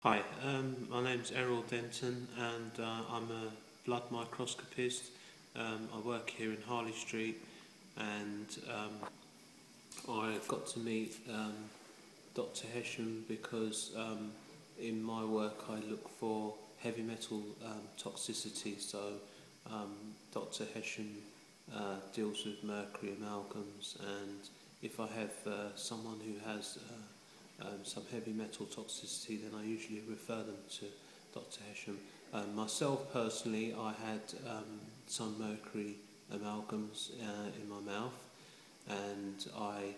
Hi, my name's Errol Denton and I'm a blood microscopist. I work here in Harley Street and I got to meet Dr. Hesham because in my work I look for heavy metal toxicity. So Dr. Hesham deals with mercury amalgams, and if I have someone who has some heavy metal toxicity, then I usually refer them to Dr. Hesham. Myself personally, I had some mercury amalgams in my mouth, and I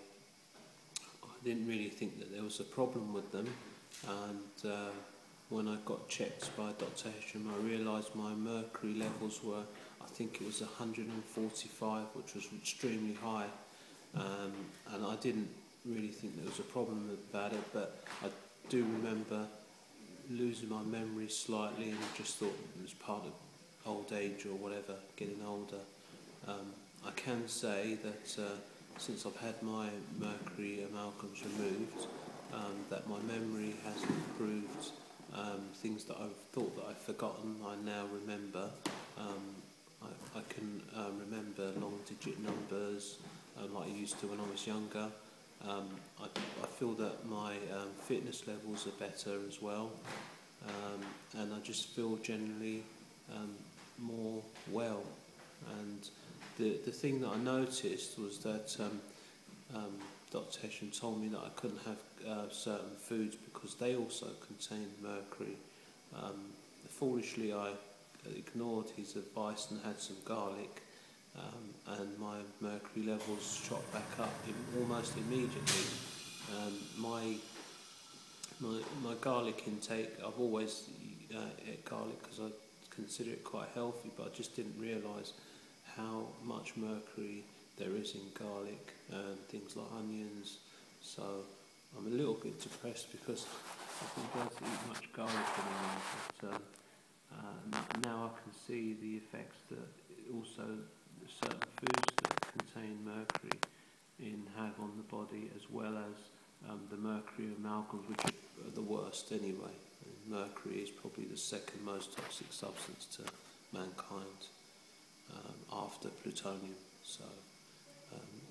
didn't really think that there was a problem with them, and when I got checked by Dr. Hesham, I realised my mercury levels were, I think it was 145, which was extremely high, and I didn't really think there was a problem about it, but I do remember losing my memory slightly and just thought it was part of old age or whatever, getting older. I can say that since I've had my mercury amalgams removed, that my memory has improved. Things that I've thought that I've forgotten, I now remember. I can remember long digit numbers like I used to when I was younger. I feel that my fitness levels are better as well, and I just feel generally more well. And the thing that I noticed was that Dr. Hesham told me that I couldn't have certain foods because they also contain mercury. Foolishly, I ignored his advice and had some garlic. And my mercury levels shot back up almost immediately. My garlic intake, I've always ate garlic because I consider it quite healthy, but I just didn't realise how much mercury there is in garlic and things like onions. So I'm a little bit depressed because I haven't been able to eat much garlic anymore. But now I can see the effects that also certain foods that contain mercury have on the body, as well as the mercury amalgams, which are the worst anyway. And mercury is probably the second most toxic substance to mankind after plutonium, so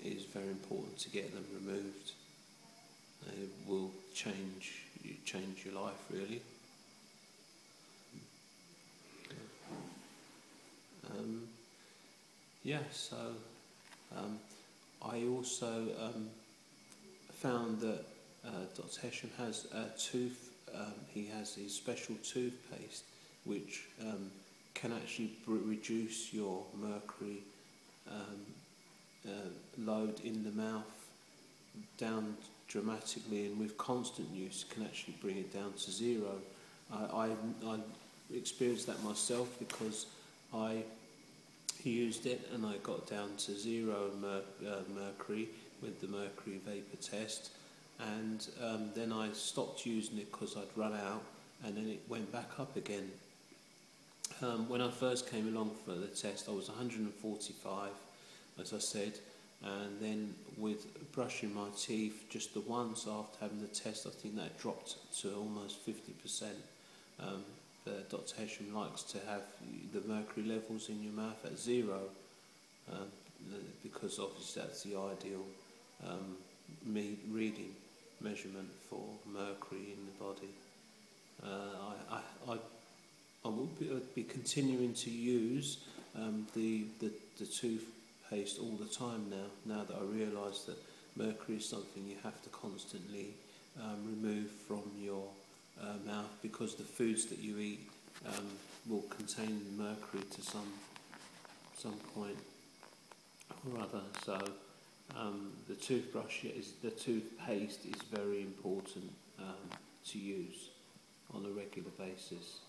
it is very important to get them removed. It will change your life, really. So I also found that Dr. Hesham has he has a special toothpaste which can actually reduce your mercury load in the mouth down dramatically, and with constant use can actually bring it down to zero. I experienced that myself because I used it and I got down to zero mercury with the mercury vapor test, and then I stopped using it because I'd run out, and then it went back up again. When I first came along for the test, I was 145, as I said, and then with brushing my teeth just the once after having the test, I think that dropped to almost 50%. Dr. Hesham likes to have the mercury levels in your mouth at zero, because obviously that's the ideal reading measurement for mercury in the body. I will be continuing to use the toothpaste all the time now that I realise that mercury is something you have to constantly remove from your mouth, because the foods that you eat will contain mercury to some point or other. So the toothpaste is very important to use on a regular basis.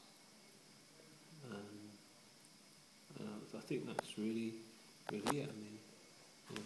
I think that's really it. I mean, yeah.